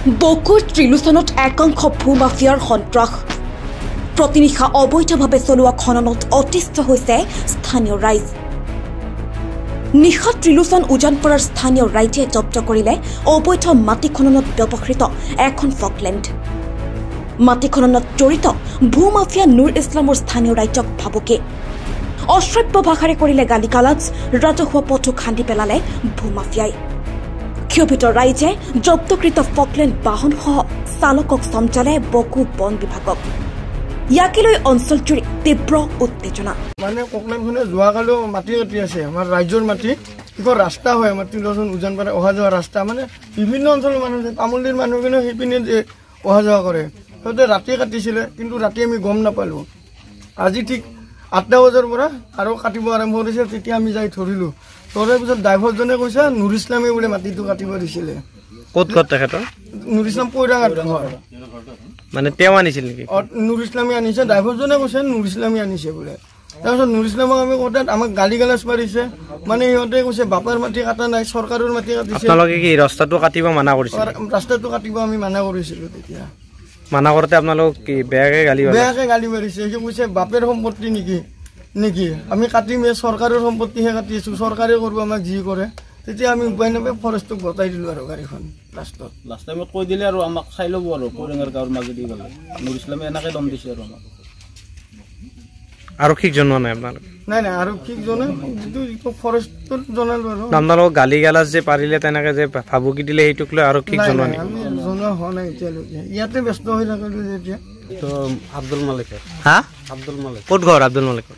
বকুৰ ত্ৰিলোচনত একাংশ ভূমাফিয়াৰ সন্ত্ৰাস প্ৰতিনিশা অবৈধভাৱে চলোৱা খননত অতিষ্ঠ হৈছে স্থানীয় ৰাইজ নিশা ত্ৰিলোচন উজানপাৰাৰ স্থানীয় ৰাইজে জব্দ কৰিলে অবৈধ মাটি খননত ব্যৱহৃত এখন ফকলেণ্ড মাটি খননত জড়িত ভূমাফিয়া নুৰ ইছলামৰ স্থানীয় ৰাইজক ভাবুকি অশ্ৰাব্য ভাষাৰে কৰিলে গালি গালাজ ৰাজহুৱা পথো খান্দি পেলালে ভূমাফিয়াই ক্ষোভিত ৰাইজে জব্দকৃত ফকলেণ্ড বাহনসহ চালকক চমজালে বকু বন বিভাগক ইয়াকে লৈ অঞ্চলজুৰি তীব্ৰ উত্তেজনা মানে ফকলেণ্ডখনে যোৱাকালিও মাটি কাটি আছে আমাৰ ৰাজ্যৰ মাটি ইখন ৰাস্তা হয় আমাৰ ত্ৰিলোচন উজানপাৰা অহা যোৱা ৰাস্তা মানে বিভিন্ন অঞ্চলৰ মানুহ তামুলীৰ মানুহখিনি সেইপিনে অহা যোৱা কৰে সিহঁতে ৰাতি কাটিছিলে কিন্তু ৰাতি আমি গম নাপালোঁ আজি ঠিক 8টা বজাৰ পৰা আৰু কাটিব আৰম্ভ কৰিছে তেতিয়া আমি যাই ধৰিলোঁ ধৰাৰ পিছত ড্ৰাইভাৰজনে কৈছে নুৰ ইছলামে বোলে মাটিটো কাটিব দিছিলে ক'ত ক'ত তেখেতৰ নুৰ ইছলাম পৈৰাঘাট ঘৰ মানে তেওঁ আনিছিল নেকি নুৰ ইছলামে আনিছে ড্ৰাইভাৰজনে কৈছে নুৰ ইছলামে আনিছে বোলে তাৰপিছত নুৰ ইছলামক আমি কোৰ্টত আমাক গালি গালাজ মাৰিছে মানে সিহঁতে কৈছে বাপাৰ মাটি কাটা নাই চৰকাৰৰ মাটি কাটিছে আপোনালোকে কি ৰাস্তাটো কাটিব মানা কৰিছে ৰাস্তাটো কাটিব আমি মানা কৰিছিলোঁ তেতিয়া মানা কৰোঁতে আপোনালোক কি বেয়াকৈ গালি মাৰিছে সি কৈছে বাপেৰ সম্পত্তি নেকি আমি কাটিম চৰকাৰৰ সম্পত্তিহে কাটি আছোঁ চৰকাৰে কৰিব আমাক যি কৰে তেতিয়া আমি উপায় নাপাই ফৰেষ্টক গতাই দিলোঁ আৰু গাড়ীখন লাষ্ট টাইমত কৈ দিলে আৰু আমাক চাই ল'ব আৰু পৌৰেঙাৰ গাঁৱৰ মাজেদি গ'লে নুৰ ইছলামে এনেকৈ দম দিছে আৰু আমাক আৰক্ষীক জনোৱা নাই আপোনালোকে নাই আৰক্ষীক জনাই যিটো ফৰেষ্টত জনালোঁ আৰু আপোনালোকক গালি গালাজ যে পাৰিলে তেনেকৈ যে ভাবুকি দিলে সেইটোক লৈ আৰক্ষীক জনোৱা নাই আমি জনোৱা হোৱা নাই এতিয়ালৈকে ইয়াতে ব্যস্ত হৈ থাকিলোঁ যেতিয়া তো আব্দুল মালিক হা আব্দুল মালিক ক'ত ঘৰ আব্দুল মালিকৰ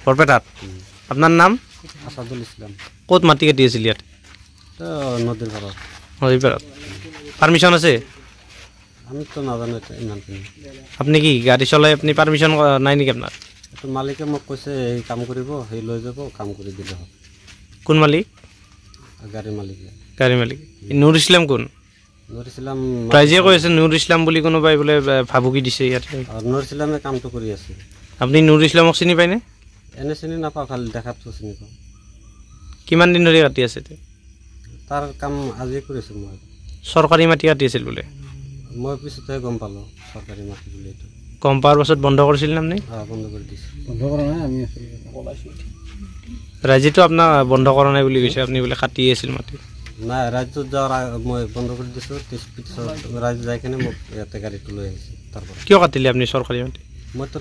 বৰপেটাত আপোনাৰ নাম আসাদুল ইছলাম ক'ত মাটি কাটি আছিল ইয়াত নদীৰ পাৰত পাৰ্মিশ্যন আছে আমি তো নাজানো ইমানখিনি আপুনি কি গাড়ী চলাই আপুনি পাৰ্মিশ্যন নাই নেকি আপোনাৰ এইটো মালিকে মোক কৈছে এই কাম কৰিব সেই লৈ যাব কাম কৰি দিলে হ'ব কোন মালিক গাড়ী মালিকে নুৰ ইছলাম কোন নুৰ ইছলাম ৰাইজে কৈ আছে নুৰ ইছলাম বুলি কোনোবাই বোলে ভাবুকি দিছে ইয়াতে নুৰ ইছলামে কামটো কৰি আছে আপুনি নুৰ ইছলামক চিনি পায়নে এনে চিনি নাপাওঁ খালি দেখাতো চিনি পাওঁ কিমান দিন ধৰি কাটি আছে তাৰ কাম আজি কৰিছোঁ মই চৰকাৰী মাটি কাটি আছিল বোলে মই পিছতে গম পালোঁ চৰকাৰী মাটি বুলি এইটো গম পোৱাৰ পাছত বন্ধ কৰিছিল নে আপুনি বন্ধ কৰি দিছোঁ বন্ধ কৰা নাই আমি ৰাইজেতো আপোনাক বন্ধ কৰা নাই বুলি কৈছে আপুনি বোলে কাটি আছিল মাটি নাই ৰাজ্যত যোৱাৰ মই বন্ধ কৰি দিছোঁ পিছত ৰাইজ যাই কিনে মোক ইয়াতে গাড়ীটো লৈ আহিছে তাৰপৰা কিয় কাটিলে আপুনি চৰকাৰী মাটি মইতো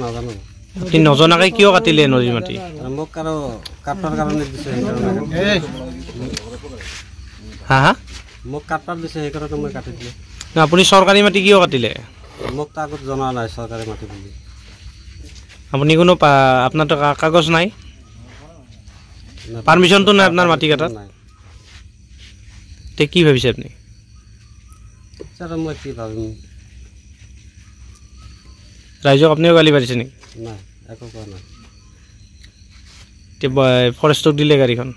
নাজানো আপুনি নজনাকৈ কিয় কাটিলে নদীৰ মাটি মোক আৰু কাটাৰ কাৰণে দিছে সেইকাৰণে হা মোক কাটাৰ দিছে সেইকাৰণে মই কাটি দিলোঁ আপুনি চৰকাৰী মাটি কিয় কাটিলে মোক তো আগত জনোৱা নাই চৰকাৰী মাটি বুলি আপুনি কোনো আপোনাৰতো কাগজ নাই পাৰ্মিশ্যনটো নাই আপোনাৰ মাটি কটাত তে কি ভাবিছে আপুনি মই কি ভাবিম ৰাইজক আপুনিও গালি পাৰিছে নেকি নাই একো কোৱা নাই এতিয়া ফৰেষ্টক দিলে গাড়ীখন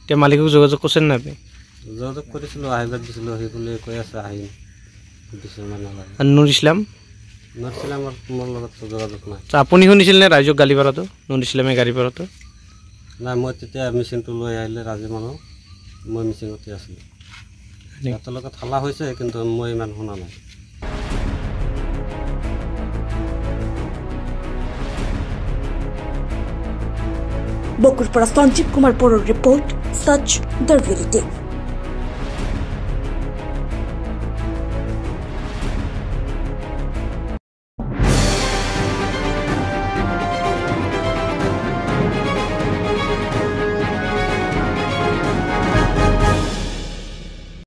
এতিয়া মালিকক যোগাযোগ কৰিছে নে আপুনি যোগাযোগ কৰিছিলোঁ আহিব দিছিলোঁ সেই বুলি কৈ আছে আহিম দিছোঁ মানে নুৰ ইছলাম মোৰ লগত যোগাযোগ নাই আপুনি শুনিছিল নে ৰাইজক গালি পৰাটো নুৰ ইছলামে গাড়ী পৰাটো নাই মই তেতিয়া মেচিনটো লৈ আহিলে ৰাজি মানুহ মই মিচিঙতে আছিলোঁ সিহঁতৰ লগত হাল্লা হৈছে কিন্তু মই ইমান শুনা নাই বকুৰ পৰা সঞ্জীৱ কুমাৰ বড়োৰ ৰিপৰ্ট সচ দ্য ৰিয়েলিটি